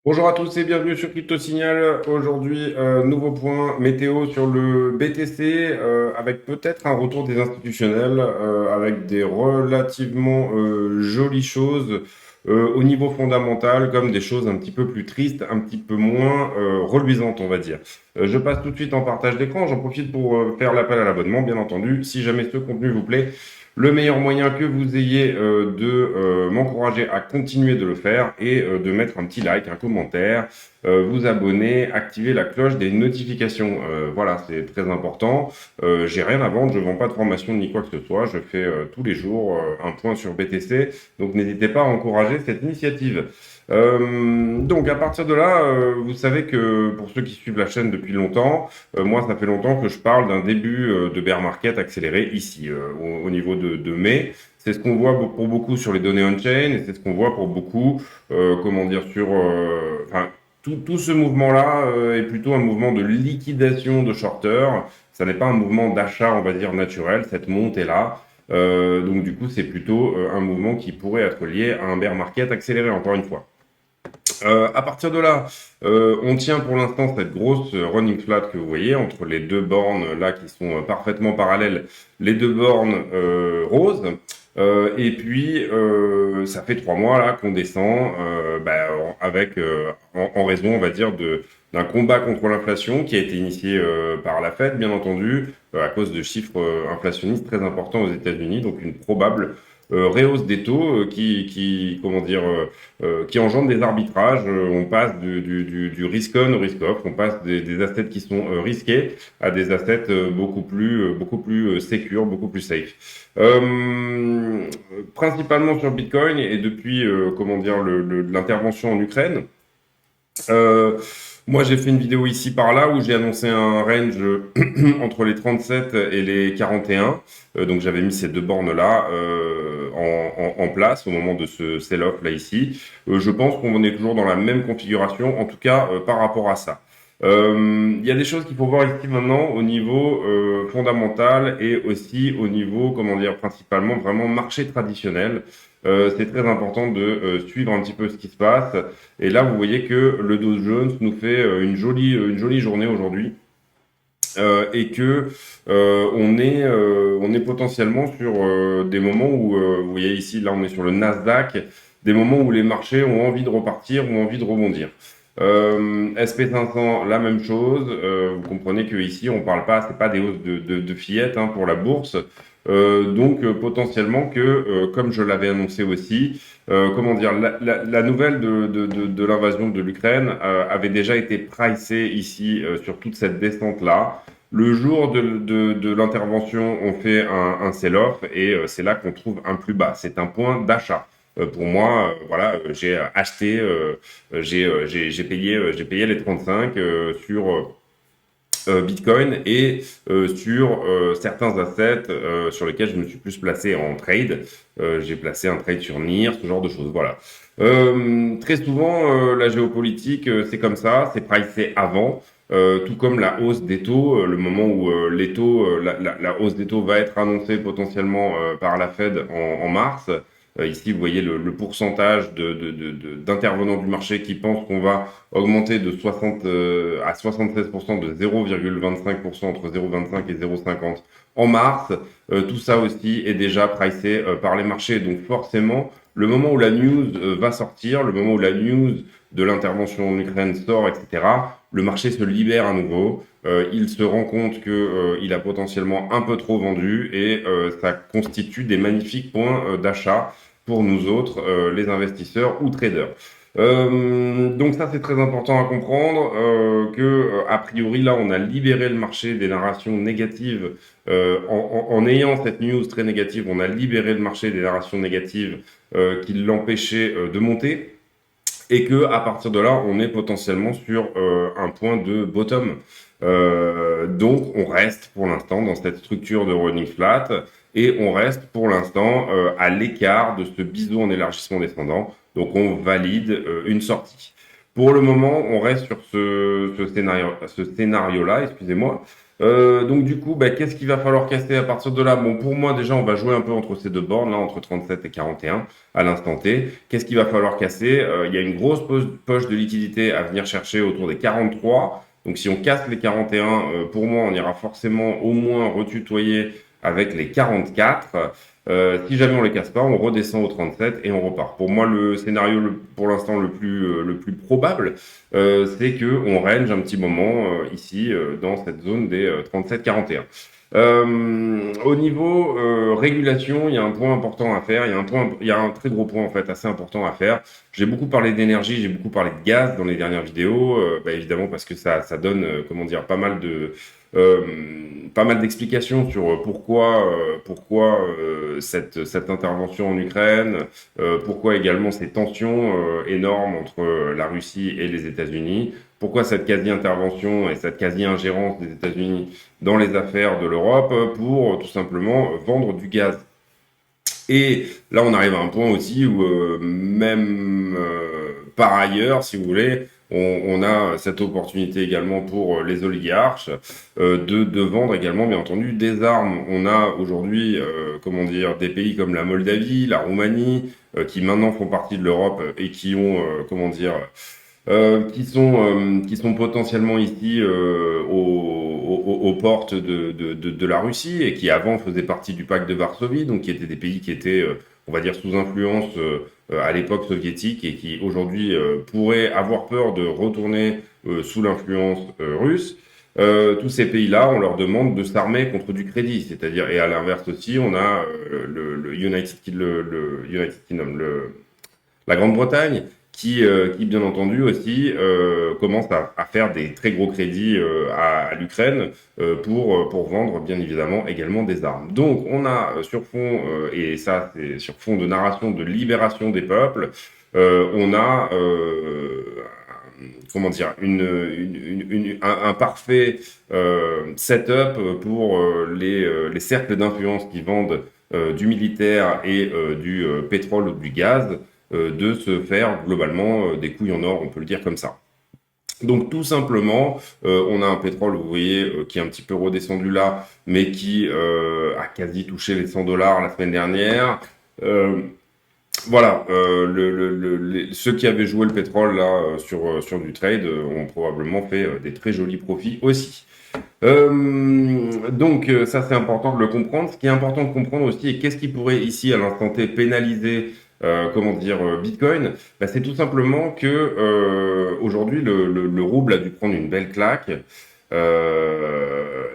Bonjour à tous et bienvenue sur Crypto Signal. Aujourd'hui, nouveau point météo sur le BTC avec peut-être un retour des institutionnels avec des relativement jolies choses au niveau fondamental comme des choses un petit peu plus tristes, un petit peu moins reluisantes, on va dire. Je passe tout de suite en partage d'écran. J'en profite pour faire l'appel à l'abonnement, bien entendu. Si jamais ce contenu vous plaît, le meilleur moyen que vous ayez de m'encourager à continuer de le faire est de mettre un petit like, un commentaire, vous abonner, activer la cloche des notifications. Voilà, c'est très important. J'ai rien à vendre, je vends pas de formation ni quoi que ce soit. Je fais tous les jours un point sur BTC, donc n'hésitez pas à encourager cette initiative. Donc à partir de là, vous savez que pour ceux qui suivent la chaîne depuis longtemps, moi ça fait longtemps que je parle d'un début de bear market accéléré ici, au niveau de mai. C'est ce qu'on voit pour beaucoup sur les données on-chain et c'est ce qu'on voit pour beaucoup, comment dire, enfin, tout ce mouvement-là est plutôt un mouvement de liquidation de shorters. Ça n'est pas un mouvement d'achat, on va dire, naturel, cette montée-là. Donc du coup, c'est plutôt un mouvement qui pourrait être lié à un bear market accéléré, encore une fois. À partir de là, on tient pour l'instant cette grosse running flat que vous voyez entre les deux bornes là qui sont parfaitement parallèles, les deux bornes roses. Et puis, ça fait 3 mois là qu'on descend avec, en raison, on va dire, d'un combat contre l'inflation qui a été initié par la Fed, bien entendu, à cause de chiffres inflationnistes très importants aux États-Unis, donc une probable rehausse des taux comment dire, qui engendre des arbitrages. On passe du risk-on au risk-off, on passe des assets qui sont risqués à des assets beaucoup plus secure, beaucoup plus safe. Principalement sur Bitcoin et depuis comment dire l'intervention en Ukraine. Euh, Moi, j'ai fait une vidéo ici par là où j'ai annoncé un range entre les 37 et les 41. Donc, j'avais mis ces deux bornes-là en place au moment de ce sell-off là ici. Je pense qu'on est toujours dans la même configuration, en tout cas par rapport à ça. Il y a des choses qu'il faut voir ici maintenant au niveau fondamental et aussi au niveau, comment dire, principalement vraiment marché traditionnel. C'est très important de suivre un petit peu ce qui se passe. Et là, vous voyez que le Dow Jones nous fait une jolie journée aujourd'hui et que on est potentiellement sur des moments où, vous voyez ici, là, on est sur le Nasdaq, des moments où les marchés ont envie de repartir, ont envie de rebondir. SP500, la même chose. Vous comprenez que ici, on parle pas, c'est pas des hausses de fillettes hein, pour la bourse. Donc potentiellement que, comme je l'avais annoncé aussi, comment dire, la nouvelle de l'invasion de l'Ukraine avait déjà été pricée ici sur toute cette descente-là. Le jour de l'intervention, on fait un sell-off et c'est là qu'on trouve un plus bas. C'est un point d'achat. Pour moi, voilà, j'ai acheté, j'ai payé les 35 sur Bitcoin et sur certains assets sur lesquels je me suis plus placé en trade. J'ai placé un trade sur NIR, ce genre de choses. Voilà. Très souvent, la géopolitique, c'est comme ça, c'est pricé avant. Tout comme la hausse des taux, le moment où les taux, la hausse des taux va être annoncée potentiellement par la Fed en mars. Ici, vous voyez le pourcentage d'intervenants du marché qui pensent qu'on va augmenter de 60 à 76% de 0,25% entre 0,25 et 0,50 en mars. Tout ça aussi est déjà pricé par les marchés. Donc forcément, le moment où la news va sortir, le moment où la news de l'intervention en Ukraine sort, etc., le marché se libère à nouveau. Il se rend compte qu'il a potentiellement un peu trop vendu et ça constitue des magnifiques points d'achat pour nous autres, les investisseurs ou traders. Donc ça c'est très important à comprendre a priori là on a libéré le marché des narrations négatives en ayant cette news très négative, on a libéré le marché des narrations négatives qui l'empêchaient de monter et que à partir de là on est potentiellement sur un point de bottom. Donc on reste pour l'instant dans cette structure de running flat et on reste pour l'instant à l'écart de ce biseau en élargissement descendant. Donc on valide une sortie. Pour le moment, on reste sur ce scénario-là, excusez-moi. Donc du coup, qu'est-ce qu'il va falloir casser à partir de là? Bon, pour moi, déjà, on va jouer un peu entre ces deux bornes, là, entre 37 et 41 à l'instant T. Qu'est-ce qu'il va falloir casser? Il y a une grosse poche de liquidité à venir chercher autour des 43. Donc si on casse les 41, pour moi, on ira forcément au moins retutoyer avec les 44. Si jamais on les casse pas, on redescend au 37 et on repart. Pour moi, le scénario pour l'instant le plus probable, c'est que on range un petit moment ici dans cette zone des 37-41. Au niveau régulation, il y a un point important à faire. Il y a un très gros point en fait assez important à faire. J'ai beaucoup parlé d'énergie, j'ai beaucoup parlé de gaz dans les dernières vidéos, évidemment parce que ça donne comment dire euh, pas mal d'explications sur pourquoi cette intervention en Ukraine, pourquoi également ces tensions énormes entre la Russie et les États-Unis, pourquoi cette quasi-intervention et cette quasi-ingérence des États-Unis dans les affaires de l'Europe pour tout simplement vendre du gaz. Et là, on arrive à un point aussi où même par ailleurs, si vous voulez, on a cette opportunité également pour les oligarches de vendre également, bien entendu, des armes. On a aujourd'hui, comment dire, des pays comme la Moldavie, la Roumanie, qui maintenant font partie de l'Europe et qui ont, comment dire, qui sont potentiellement ici aux portes de la Russie et qui avant faisaient partie du pacte de Varsovie, donc qui étaient des pays qui étaient, on va dire, sous influence à l'époque soviétique et qui aujourd'hui pourraient avoir peur de retourner sous l'influence russe. Tous ces pays-là, on leur demande de s'armer contre du crédit, c'est-à-dire, et à l'inverse aussi, on a le United Kingdom, la Grande-Bretagne, qui bien entendu aussi commence à faire des très gros crédits à l'Ukraine pour vendre bien évidemment également des armes. Donc on a sur fond, et ça c'est sur fond de narration de libération des peuples, on a comment dire un parfait setup pour les cercles d'influence qui vendent du militaire et du pétrole ou du gaz de se faire globalement des couilles en or, on peut le dire comme ça. Donc tout simplement, on a un pétrole, vous voyez, qui est un petit peu redescendu là, mais qui a quasi touché les $100 la semaine dernière. Voilà, ceux qui avaient joué le pétrole là sur du trade ont probablement fait des très jolis profits aussi. Donc ça c'est important de le comprendre. Ce qui est important de comprendre aussi, et qu'est-ce qui pourrait ici à l'instant T pénaliser comment dire Bitcoin, c'est tout simplement que aujourd'hui le rouble a dû prendre une belle claque.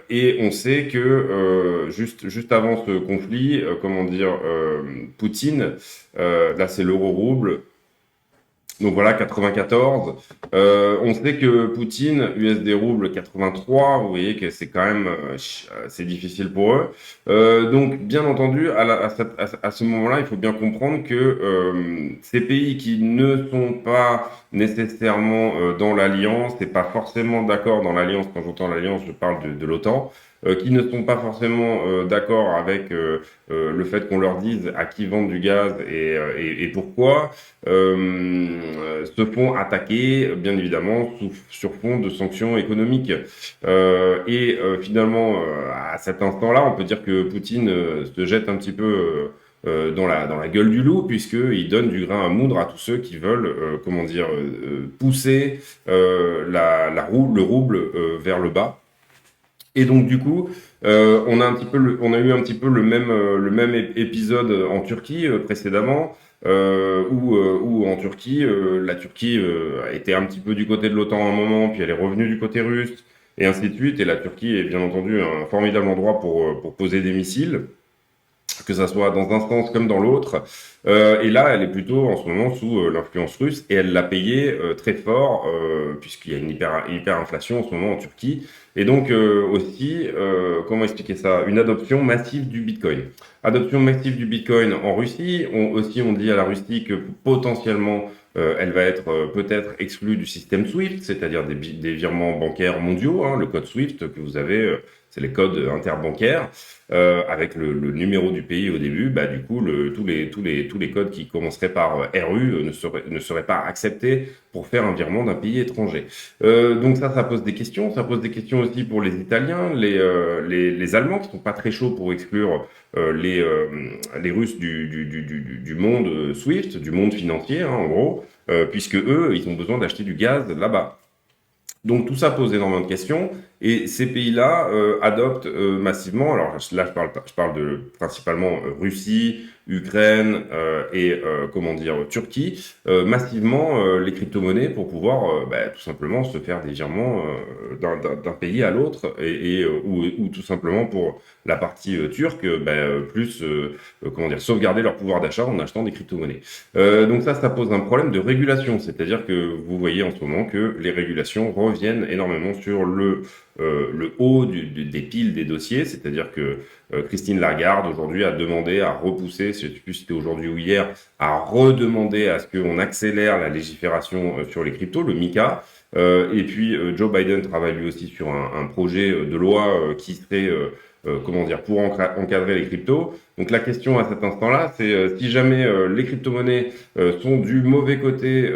Et on sait que juste avant ce conflit, comment dire, Poutine, là c'est l'euro-rouble, donc voilà, 94. On sait que Poutine, USD rouble 83, vous voyez que c'est quand même c'est difficile pour eux. Donc bien entendu, à ce moment-là, il faut bien comprendre que ces pays qui ne sont pas nécessairement dans l'alliance, et pas forcément d'accord dans l'alliance, quand j'entends l'alliance, je parle de l'OTAN, qui ne sont pas forcément d'accord avec le fait qu'on leur dise à qui vendre du gaz et pourquoi, se font attaquer, bien évidemment, sur fond de sanctions économiques. Finalement, à cet instant-là, on peut dire que Poutine se jette un petit peu dans la gueule du loup, puisqu'il donne du grain à moudre à tous ceux qui veulent, comment dire, pousser le rouble vers le bas. Et donc du coup, on a eu un petit peu le même épisode en Turquie précédemment, où en Turquie, la Turquie était un petit peu du côté de l'OTAN à un moment, puis elle est revenue du côté russe, et ainsi de suite. Et la Turquie est bien entendu un formidable endroit pour poser des missiles, que ça soit dans un sens comme dans l'autre. Et là, elle est plutôt en ce moment sous l'influence russe et elle l'a payé très fort puisqu'il y a une hyperinflation en ce moment en Turquie. Et donc aussi, comment expliquer ça? Une adoption massive du Bitcoin. Adoption massive du Bitcoin en Russie. On dit à la Russie que potentiellement elle va être peut-être exclue du système SWIFT, c'est-à-dire des virements bancaires mondiaux, hein, le code SWIFT que vous avez. c'est les codes interbancaires, avec le numéro du pays au début, bah, du coup, tous les codes qui commenceraient par RU ne seraient pas acceptés pour faire un virement d'un pays étranger. Donc ça pose des questions. Ça pose des questions aussi pour les Italiens, les Allemands qui sont pas très chauds pour exclure les Russes du monde SWIFT, du monde financier, hein, en gros, puisque eux, ils ont besoin d'acheter du gaz là-bas. Donc tout ça pose énormément de questions et ces pays-là adoptent massivement, alors là je parle de principalement Russie, Ukraine comment dire Turquie, massivement les crypto-monnaies pour pouvoir bah, tout simplement se faire des virements d'un pays à l'autre ou tout simplement pour la partie turque bah, plus comment dire sauvegarder leur pouvoir d'achat en achetant des crypto-monnaies. Donc ça pose un problème de régulation, c'est-à-dire que vous voyez en ce moment que les régulations reviennent énormément sur le haut des piles des dossiers, c'est-à-dire que Christine Lagarde aujourd'hui a demandé à repousser, je ne sais plus si c'était aujourd'hui ou hier, à redemander à ce qu'on accélère la légifération sur les cryptos, le MiCA. Et puis Joe Biden travaille lui aussi sur un projet de loi qui serait comment dire, pour encadrer les cryptos. Donc la question à cet instant-là, c'est si jamais les crypto-monnaies sont du mauvais côté,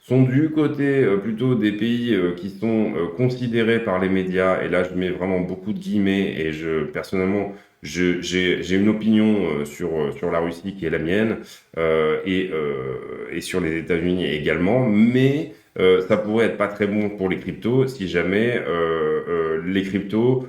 sont du côté plutôt des pays qui sont considérés par les médias, et là je mets vraiment beaucoup de guillemets, et personnellement, j'ai une opinion sur la Russie qui est la mienne, et sur les États-Unis également, mais ça pourrait être pas très bon pour les cryptos si jamais les cryptos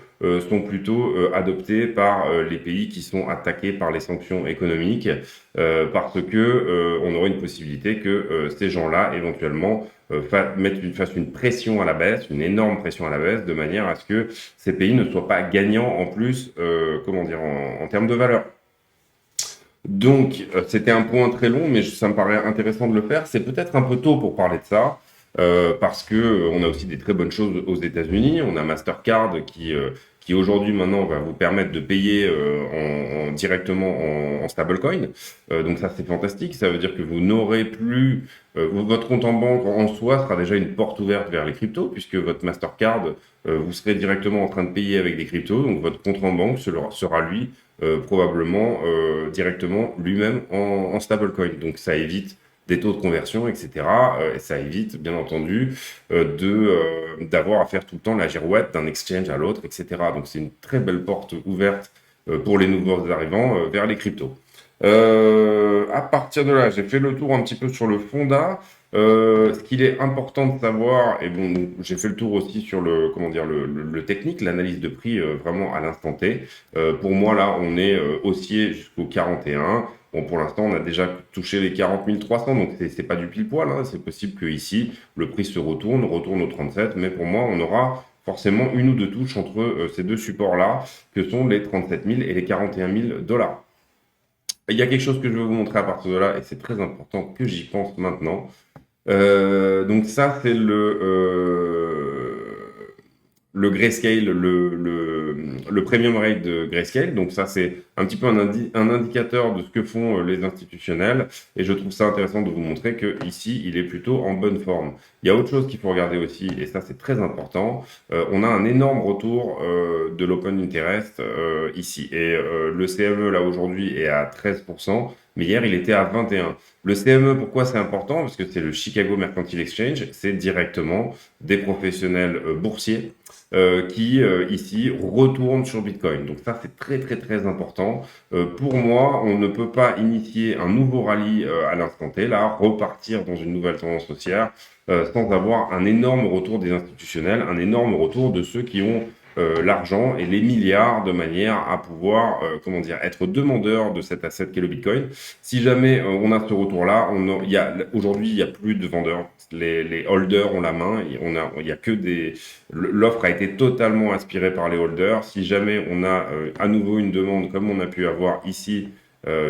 sont plutôt adoptés par les pays qui sont attaqués par les sanctions économiques, parce que on aurait une possibilité que ces gens-là éventuellement fassent une pression à la baisse, une énorme pression à la baisse, de manière à ce que ces pays ne soient pas gagnants en plus, comment dire, en termes de valeur. Donc, c'était un point très long, mais ça me paraît intéressant de le faire. C'est peut-être un peu tôt pour parler de ça, parce que on a aussi des très bonnes choses aux États-Unis. On a Mastercard qui aujourd'hui maintenant va vous permettre de payer directement en stablecoin. Donc ça, c'est fantastique. Ça veut dire que vous n'aurez plus votre compte en banque en soi sera déjà une porte ouverte vers les cryptos, puisque votre Mastercard, vous serez directement en train de payer avec des cryptos. Donc votre compte en banque sera lui probablement directement lui-même en stablecoin. Donc ça évite des taux de conversion, etc. Et ça évite, bien entendu, d'avoir à faire tout le temps la girouette d'un exchange à l'autre, etc. Donc c'est une très belle porte ouverte pour les nouveaux arrivants vers les cryptos. À partir de là, j'ai fait le tour un petit peu sur le Fonda. Ce qu'il est important de savoir, et bon, j'ai fait le tour aussi sur comment dire, le technique, l'analyse de prix vraiment à l'instant T. Pour moi, là, on est haussier jusqu'au 41. Bon, pour l'instant, on a déjà touché les 40 300, donc c'est pas du pile poil, hein. C'est possible que ici le prix se retourne au 37, mais pour moi, on aura forcément une ou deux touches entre ces deux supports-là, que sont les 37 000 et les 41 000 $. Il y a quelque chose que je vais vous montrer à partir de là, et c'est très important que j'y pense maintenant. Donc ça, c'est le Grayscale, le Premium Rate de Grayscale. Donc ça, c'est un petit peu un indicateur de ce que font les institutionnels. Et je trouve ça intéressant de vous montrer que ici, il est plutôt en bonne forme. Il y a autre chose qu'il faut regarder aussi, et ça, c'est très important. On a un énorme retour de l'Open Interest ici. Et le CME, là, aujourd'hui, est à 13%. Mais hier, il était à 21%. Le CME, pourquoi c'est important? Parce que c'est le Chicago Mercantile Exchange. C'est directement des professionnels boursiers qui, ici, retournent sur Bitcoin. Donc ça, c'est très, très, très important. Pour moi, on ne peut pas initier un nouveau rallye à l'instant T, là, repartir dans une nouvelle tendance haussière, sans avoir un énorme retour des institutionnels, un énorme retour de ceux qui ont l'argent et les milliards de manière à pouvoir, comment dire, être demandeur de cet asset qu'est le Bitcoin. Si jamais on a ce retour-là, aujourd'hui, il n'y a plus de vendeurs. Les holders ont la main. Il y a que l'offre a été totalement inspirée par les holders. Si jamais on a à nouveau une demande comme on a pu avoir ici,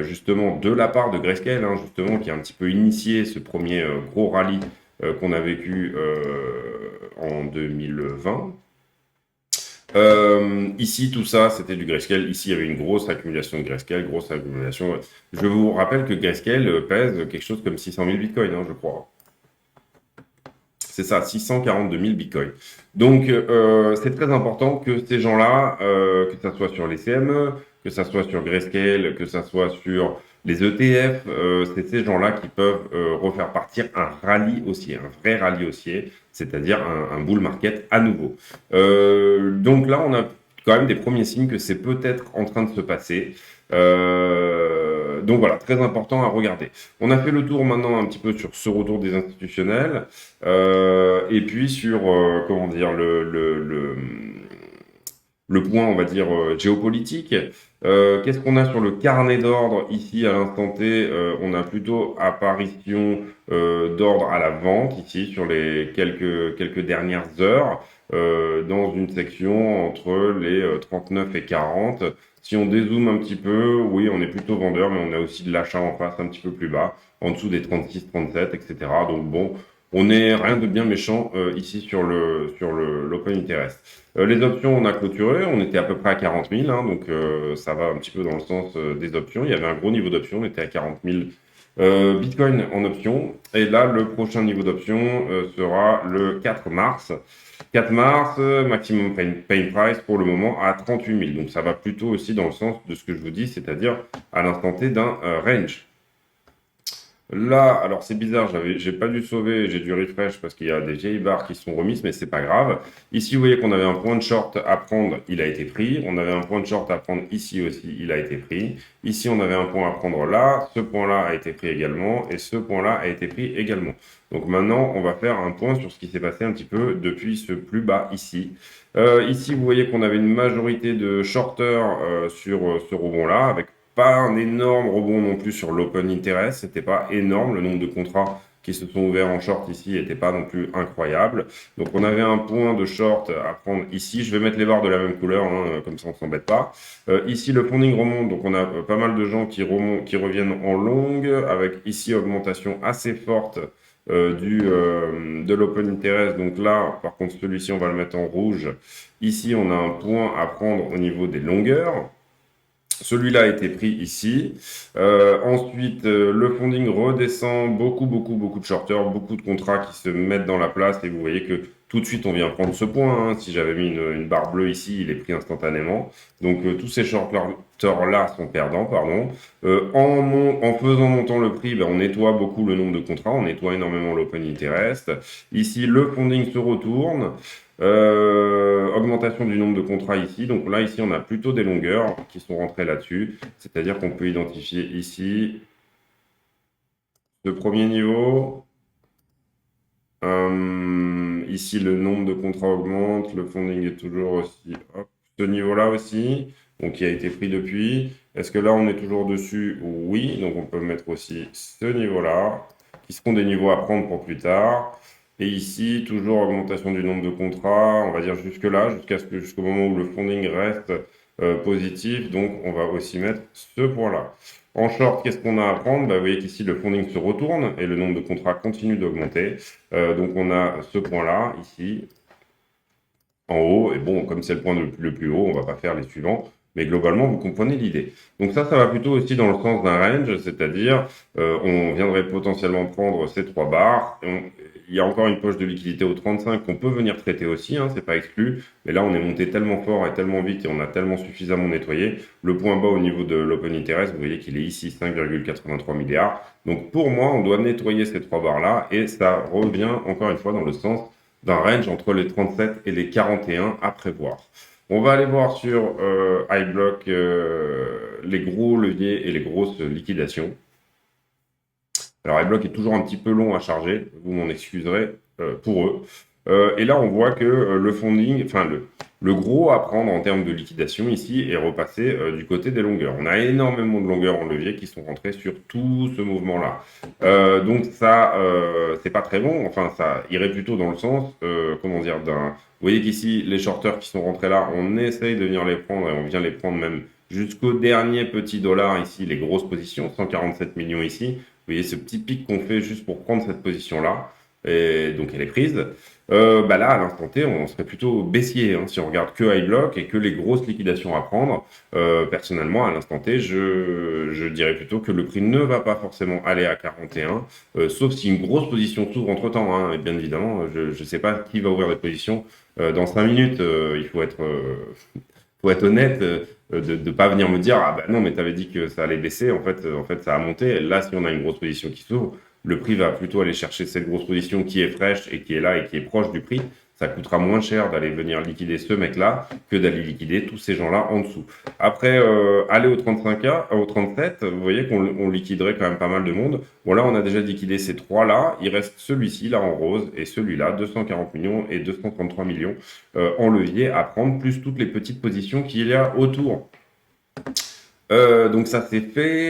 justement de la part de Grayscale, hein, justement, qui a un petit peu initié ce premier gros rallye qu'on a vécu en 2020. Ici, tout ça, c'était du Grayscale. Ici, il y avait une grosse accumulation de Grayscale, grosse accumulation. Je vous rappelle que Grayscale pèse quelque chose comme 600 000 bitcoins, hein, je crois. c'est ça, 642 000 bitcoins. Donc, c'est très important que ces gens-là, que ça soit sur les CME, que ça soit sur Grayscale, que ça soit sur les ETF, c'est ces gens-là qui peuvent refaire partir un rallye haussier, un vrai rallye haussier, c'est-à-dire un bull market à nouveau. Donc là, on a quand même des premiers signes que c'est peut-être en train de se passer. Donc voilà, très important à regarder. On a fait le tour maintenant un petit peu sur ce retour des institutionnels et puis sur comment dire le point, on va dire, géopolitique. Qu'est-ce qu'on a sur le carnet d'ordre ici à l'instant T? On a plutôt apparition d'ordre à la vente ici sur les quelques dernières heures dans une section entre les 39 et 40. Si on dézoome un petit peu, oui, on est plutôt vendeur, mais on a aussi de l'achat en face un petit peu plus bas, en dessous des 36, 37, etc. Donc bon, on n'est rien de bien méchant ici sur l'open interest. Les options, on a clôturé, on était à peu près à 40 000, hein, donc ça va un petit peu dans le sens des options. Il y avait un gros niveau d'options, on était à 40 000 Bitcoin en option. Et là, le prochain niveau d'option sera le 4 mars. 4 mars, maximum pain price pour le moment à 38 000. Donc ça va plutôt aussi dans le sens de ce que je vous dis, c'est-à-dire à l'instant T d'un range. Là, alors c'est bizarre, j'ai pas dû sauver, j'ai dû refresh parce qu'il y a des vieilles barres qui sont remises, mais c'est pas grave. Ici, vous voyez qu'on avait un point de short à prendre, il a été pris. On avait un point de short à prendre ici aussi, il a été pris. Ici, on avait un point à prendre là, ce point-là a été pris également, et ce point-là a été pris également. Donc maintenant, on va faire un point sur ce qui s'est passé un petit peu depuis ce plus bas ici. Ici, vous voyez qu'on avait une majorité de shorters sur ce rebond-là, avec pas un énorme rebond non plus sur l'open interest, c'était pas énorme, le nombre de contrats qui se sont ouverts en short ici n'était pas non plus incroyable. Donc on avait un point de short à prendre ici, je vais mettre les barres de la même couleur, hein, comme ça on s'embête pas. Ici le funding remonte, donc on a pas mal de gens qui reviennent en longue, avec ici augmentation assez forte de l'open interest. Donc là, par contre, celui-ci, on va le mettre en rouge. Ici, on a un point à prendre au niveau des longueurs. Celui-là a été pris ici. Ensuite, le funding redescend, beaucoup de shorters, beaucoup de contrats qui se mettent dans la place. Et vous voyez que tout de suite, on vient prendre ce point. Hein. Si j'avais mis une barre bleue ici, il est pris instantanément. Donc, tous ces shorters-là sont perdants, pardon. En faisant montant le prix, ben, on nettoie beaucoup le nombre de contrats, on nettoie énormément l'open interest. Ici, le funding se retourne. Augmentation du nombre de contrats ici. Donc là, ici, on a plutôt des longueurs qui sont rentrées là-dessus. C'est-à-dire qu'on peut identifier ici le premier niveau. Ici, le nombre de contrats augmente. Le funding est toujours aussi. Hop, ce niveau-là aussi, donc qui a été pris depuis. Est-ce que là, on est toujours dessus? Oui. Donc on peut mettre aussi ce niveau-là, qui seront des niveaux à prendre pour plus tard. Et ici, toujours augmentation du nombre de contrats, on va dire jusque-là, jusqu'au moment où le funding reste positif. Donc, on va aussi mettre ce point-là. En short, qu'est-ce qu'on a à prendre? Bah, vous voyez qu'ici, le funding se retourne et le nombre de contrats continue d'augmenter. Donc, on a ce point-là, ici, en haut. Et bon, comme c'est le point le plus haut, on va pas faire les suivants. Mais globalement, vous comprenez l'idée. Donc ça va plutôt aussi dans le sens d'un range, c'est-à-dire on viendrait potentiellement prendre ces trois barres. Il y a encore une poche de liquidité au 35 qu'on peut venir traiter aussi, hein, c'est pas exclu. Mais là, on est monté tellement fort et tellement vite et on a tellement suffisamment nettoyé. Le point bas au niveau de l'open interest, vous voyez qu'il est ici 5,83 milliards. Donc pour moi, on doit nettoyer ces trois barres-là et ça revient encore une fois dans le sens d'un range entre les 37 et les 41 à prévoir. On va aller voir sur iBlock les gros leviers et les grosses liquidations. Alors iBlock est toujours un petit peu long à charger, vous m'en excuserez pour eux. Et là, on voit que le funding, enfin le gros à prendre en termes de liquidation ici est repassé du côté des longueurs. On a énormément de longueurs en levier qui sont rentrées sur tout ce mouvement-là. Donc ça, c'est pas très bon. Enfin, ça irait plutôt dans le sens, comment dire, d'un... Vous voyez qu'ici, les shorters qui sont rentrés là, on essaye de venir les prendre et on vient les prendre même jusqu'au dernier petit dollar ici, les grosses positions, 147 millions ici. Vous voyez ce petit pic qu'on fait juste pour prendre cette position-là. et donc elle est prise. Bah là, à l'instant T, on serait plutôt baissier hein, si on regarde que iBlock et que les grosses liquidations à prendre. Personnellement, à l'instant T, je dirais plutôt que le prix ne va pas forcément aller à 41, sauf si une grosse position s'ouvre entre-temps. Hein, et bien évidemment, je ne sais pas qui va ouvrir des positions dans 5 minutes. Il faut être honnête, de ne pas venir me dire ah bah non mais tu avais dit que ça allait baisser, en fait ça a monté. Et là si on a une grosse position qui s'ouvre, le prix va plutôt aller chercher cette grosse position qui est fraîche et qui est là et qui est proche du prix. Ça coûtera moins cher d'aller venir liquider ce mec-là que d'aller liquider tous ces gens-là en dessous. Après, aller au 35K, au 37, vous voyez qu'on liquiderait quand même pas mal de monde. Bon là, on a déjà liquidé ces trois-là. Il reste celui-ci, là en rose, et celui-là, 240 millions et 233 millions en levier à prendre, plus toutes les petites positions qu'il y a autour. Donc ça c'est fait.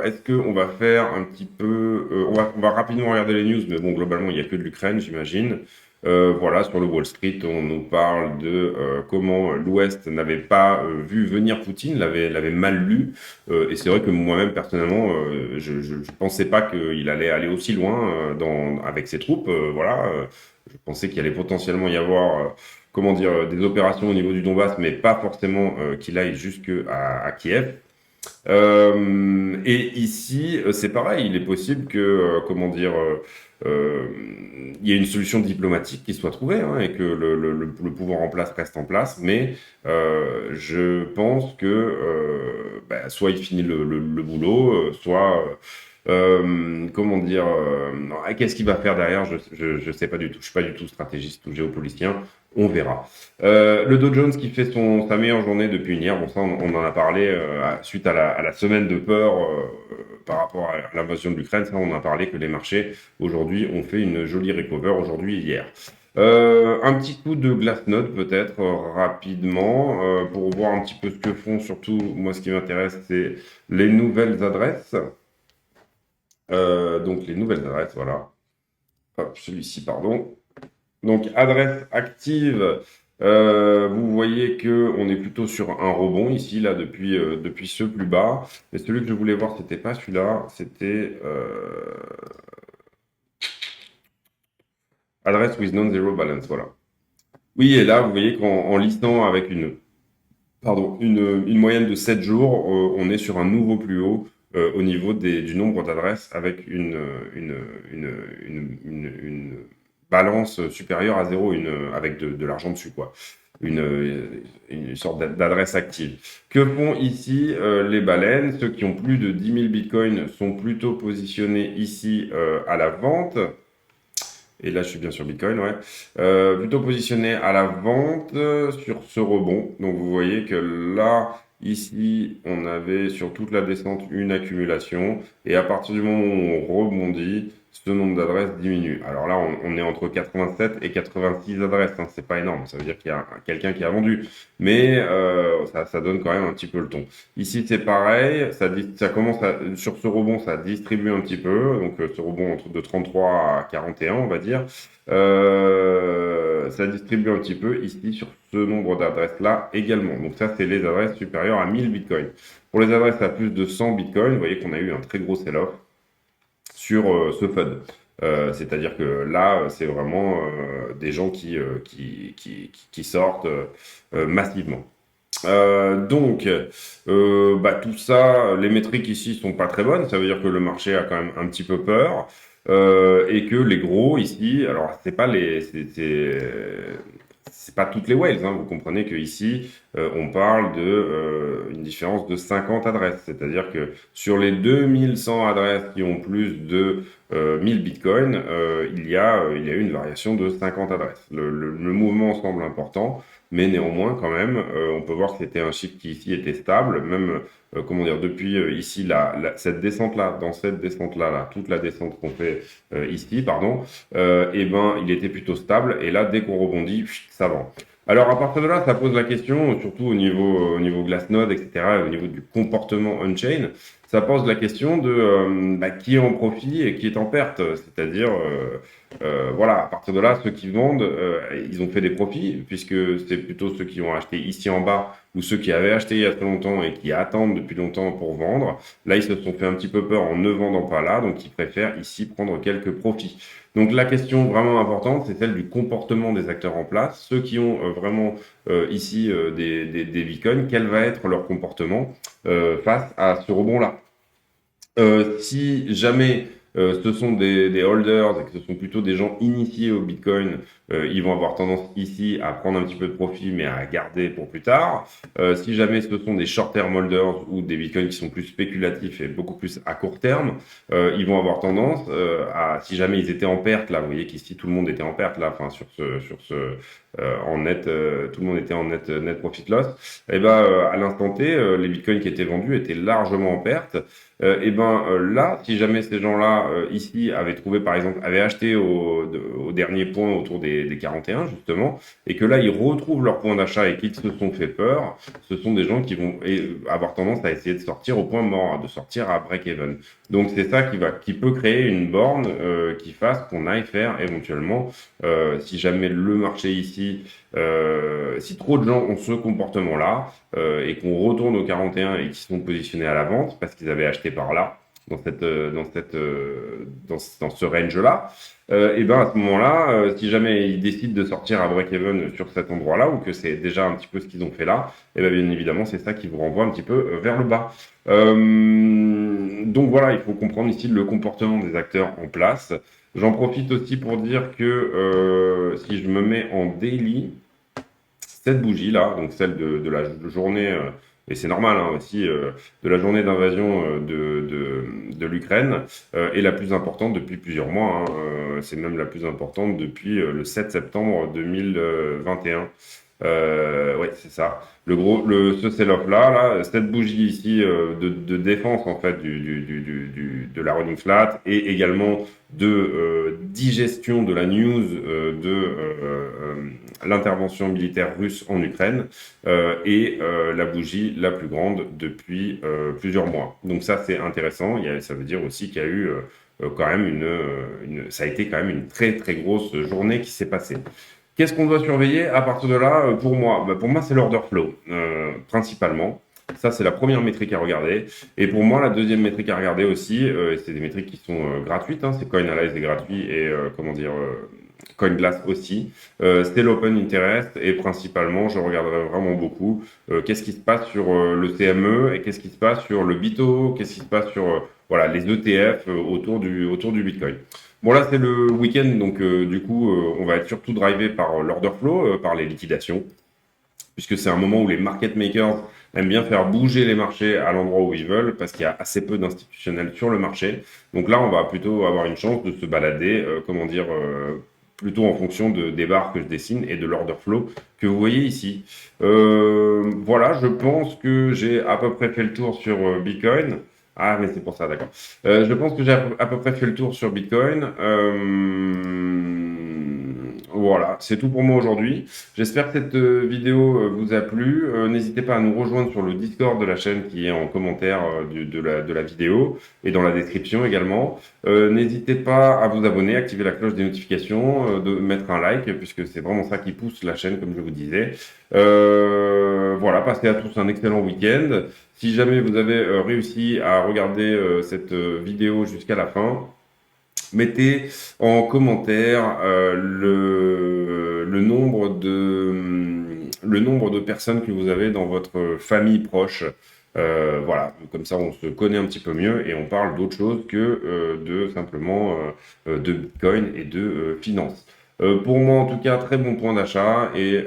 Est-ce qu'on va faire un petit peu... on va rapidement regarder les news, mais bon, globalement, il n'y a que de l'Ukraine, j'imagine. Voilà, sur le Wall Street, on nous parle de comment l'Ouest n'avait pas vu venir Poutine, l'avait mal lu. Et c'est vrai que moi-même, personnellement, je pensais pas qu'il allait aller aussi loin avec ses troupes. Je pensais qu'il allait potentiellement y avoir... comment dire, des opérations au niveau du Donbass, mais pas forcément qu'il aille jusqu'à à Kiev. Et ici, c'est pareil, il est possible que, il y ait une solution diplomatique qui soit trouvée hein, et que le pouvoir en place reste en place, mais je pense que bah, soit il finit le boulot, soit comment dire, qu'est-ce qu'il va faire derrière? Je sais pas du tout. Je suis pas du tout stratégiste ou géopoliticien. On verra. Le Dow Jones qui fait sa meilleure journée depuis hier. Bon, ça, on en a parlé suite à la semaine de peur par rapport à l'invasion de l'Ukraine. Ça, on a parlé que les marchés aujourd'hui ont fait une jolie recover aujourd'hui et hier. Un petit coup de Glassnode peut-être rapidement pour voir un petit peu ce que font. Surtout, moi, ce qui m'intéresse, c'est les nouvelles adresses. Donc les nouvelles adresses, voilà. Hop, celui-ci, pardon. Donc adresse active, vous voyez que on est plutôt sur un rebond ici, là, depuis ce plus bas. Mais celui que je voulais voir, c'était pas celui-là, c'était adresse with non-zero balance, voilà. Oui, et là, vous voyez qu'en listant avec une moyenne de 7 jours, on est sur un nouveau plus haut au niveau du nombre d'adresses avec une balance supérieure à zéro, avec de l'argent dessus, quoi. Une sorte d'adresse active. Que font ici les baleines? Ceux qui ont plus de 10 000 bitcoins sont plutôt positionnés ici à la vente. Et là, je suis bien sur Bitcoin, ouais. Plutôt positionné à la vente sur ce rebond. Donc, vous voyez que là, ici, on avait sur toute la descente une accumulation. Et à partir du moment où on rebondit, ce nombre d'adresses diminue. Alors là, on est entre 87 et 86 adresses. Hein. C'est pas énorme. Ça veut dire qu'il y a quelqu'un qui a vendu. Mais ça donne quand même un petit peu le ton. Ici, c'est pareil. Ça commence sur ce rebond, ça distribue un petit peu. Donc, ce rebond de 33 à 41, on va dire. Ça distribue un petit peu ici sur ce nombre d'adresses-là également. Donc, ça, c'est les adresses supérieures à 1000 bitcoins. Pour les adresses à plus de 100 bitcoins, vous voyez qu'on a eu un très gros sell-off sur ce FUD. C'est-à-dire que là, c'est vraiment des gens qui sortent massivement. Donc, tout ça, les métriques ici sont pas très bonnes. Ça veut dire que le marché a quand même un petit peu peur et que les gros ici, alors c'est pas toutes les whales. Hein, vous comprenez que ici, on parle de une différence de 50 adresses. C'est-à-dire que sur les 2100 adresses qui ont plus de 1000 bitcoins, il y a eu une variation de 50 adresses. Le mouvement semble important. Mais néanmoins, quand même, on peut voir que c'était un chiffre qui ici était stable, même, depuis ici, cette descente-là, dans cette descente-là, toute la descente qu'on fait ici, pardon, il était plutôt stable, et là, dès qu'on rebondit, ça vend. Alors, à partir de là, ça pose la question, surtout au niveau Glassnode, etc., au niveau du comportement on-chain. ça pose la question de qui est en profit et qui est en perte. C'est-à-dire, voilà, à partir de là, ceux qui vendent, ils ont fait des profits, puisque c'est plutôt ceux qui ont acheté ici en bas ou ceux qui avaient acheté il y a très longtemps et qui attendent depuis longtemps pour vendre. Là, ils se sont fait un petit peu peur en ne vendant pas là, donc ils préfèrent ici prendre quelques profits. Donc la question vraiment importante, c'est celle du comportement des acteurs en place, ceux qui ont vraiment ici des bitcoins, quel va être leur comportement face à ce rebond-là. Si jamais ce sont des holders et que ce sont plutôt des gens initiés au Bitcoin, ils vont avoir tendance ici à prendre un petit peu de profit, mais à garder pour plus tard. Si jamais ce sont des short-term holders ou des Bitcoins qui sont plus spéculatifs et beaucoup plus à court terme, ils vont avoir tendance à, si jamais ils étaient en perte, là, vous voyez qu'ici tout le monde était en perte, là, enfin en net, tout le monde était en net profit loss. Et ben à l'instant T, les Bitcoins qui étaient vendus étaient largement en perte. Là, si jamais ces gens-là ici avaient trouvé, par exemple, avaient acheté au dernier point autour des 41 justement, et que là ils retrouvent leur point d'achat et qu'ils se sont fait peur, ce sont des gens qui vont avoir tendance à essayer de sortir au point mort, de sortir à break-even. Donc c'est ça qui peut créer une borne qui fasse qu'on aille faire éventuellement, si jamais le marché ici, si trop de gens ont ce comportement-là, et qu'on retourne au 41 et qui sont positionnés à la vente parce qu'ils avaient acheté par là, dans ce range-là, et ben à ce moment-là, si jamais ils décident de sortir à break-even sur cet endroit-là, ou que c'est déjà un petit peu ce qu'ils ont fait là, et ben bien évidemment, c'est ça qui vous renvoie un petit peu vers le bas. Donc voilà, il faut comprendre ici le comportement des acteurs en place. J'en profite aussi pour dire que si je me mets en daily, cette bougie-là, donc celle de la journée, et c'est normal hein, aussi, de la journée d'invasion de l'Ukraine, est la plus importante depuis plusieurs mois. Hein, c'est même la plus importante depuis le 7 septembre 2021. Ouais, c'est ça. Ce sell-off là, cette bougie ici de défense en fait de la running flat et également de digestion de la news l'intervention militaire russe en Ukraine est la bougie la plus grande depuis plusieurs mois. Donc ça c'est intéressant. Ça veut dire aussi qu'il y a eu quand même ça a été quand même une très très grosse journée qui s'est passée. Qu'est-ce qu'on doit surveiller à partir de là pour moi? Pour moi, c'est l'order flow, principalement. Ça, c'est la première métrique à regarder. Et pour moi, la deuxième métrique à regarder aussi, c'est des métriques qui sont gratuites, hein, c'est CoinAlyze est gratuit et CoinGlass aussi. C'est l'open interest et principalement, je regarderai vraiment beaucoup qu'est-ce qui se passe sur le CME et qu'est-ce qui se passe sur le BITO, qu'est-ce qui se passe sur voilà, les ETF autour du Bitcoin. Bon, là, c'est le week-end, donc du coup, on va être surtout drivé par l'order flow, par les liquidations, puisque c'est un moment où les market makers aiment bien faire bouger les marchés à l'endroit où ils veulent, parce qu'il y a assez peu d'institutionnels sur le marché. Donc là, on va plutôt avoir une chance de se balader, plutôt en fonction des barres que je dessine et de l'order flow que vous voyez ici. Voilà, je pense que j'ai à peu près fait le tour sur Bitcoin. Ah, mais c'est pour ça, d'accord. Je pense que j'ai à peu près fait le tour sur Bitcoin. Voilà, c'est tout pour moi aujourd'hui. J'espère que cette vidéo vous a plu. N'hésitez pas à nous rejoindre sur le Discord de la chaîne qui est en commentaire de la vidéo et dans la description également. N'hésitez pas à vous abonner, activer la cloche des notifications, de mettre un like, puisque c'est vraiment ça qui pousse la chaîne, comme je vous disais. Voilà, passez à tous un excellent week-end. Si jamais vous avez réussi à regarder cette vidéo jusqu'à la fin, mettez en commentaire le nombre de personnes que vous avez dans votre famille proche. Voilà, comme ça on se connaît un petit peu mieux et on parle d'autre chose que de simplement de Bitcoin et de finance. Pour moi, en tout cas, très bon point d'achat et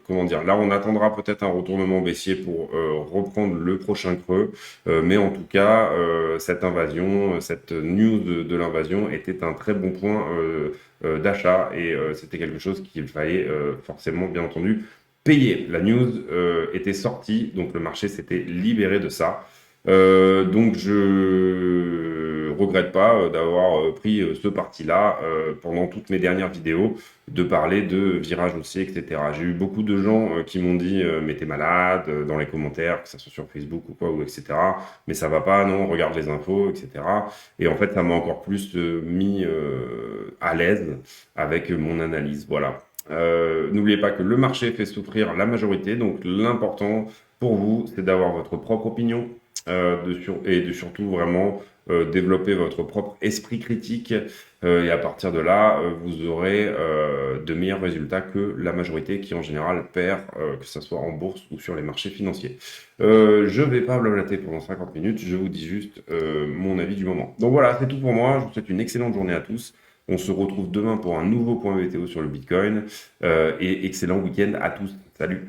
comment dire, là on attendra peut-être un retournement baissier pour reprendre le prochain creux, mais en tout cas, cette invasion, cette news de l'invasion était un très bon point d'achat et c'était quelque chose qu'il fallait forcément, bien entendu, payer. La news était sortie, donc le marché s'était libéré de ça. Donc je regrette pas d'avoir pris ce parti-là pendant toutes mes dernières vidéos, de parler de virage haussier, etc. J'ai eu beaucoup de gens qui m'ont dit mais t'es malade dans les commentaires, que ça soit sur Facebook ou quoi, ou etc. Mais ça va pas, non, regarde les infos, etc. Et en fait, ça m'a encore plus mis à l'aise avec mon analyse. Voilà. N'oubliez pas que le marché fait souffrir la majorité, donc l'important pour vous, c'est d'avoir votre propre opinion et de surtout vraiment développer votre propre esprit critique. Et à partir de là, vous aurez de meilleurs résultats que la majorité qui en général perd, que ce soit en bourse ou sur les marchés financiers. Je ne vais pas blablater pendant 50 minutes, je vous dis juste mon avis du moment. Donc voilà, c'est tout pour moi. Je vous souhaite une excellente journée à tous. On se retrouve demain pour un nouveau point météo sur le Bitcoin. Et excellent week-end à tous. Salut!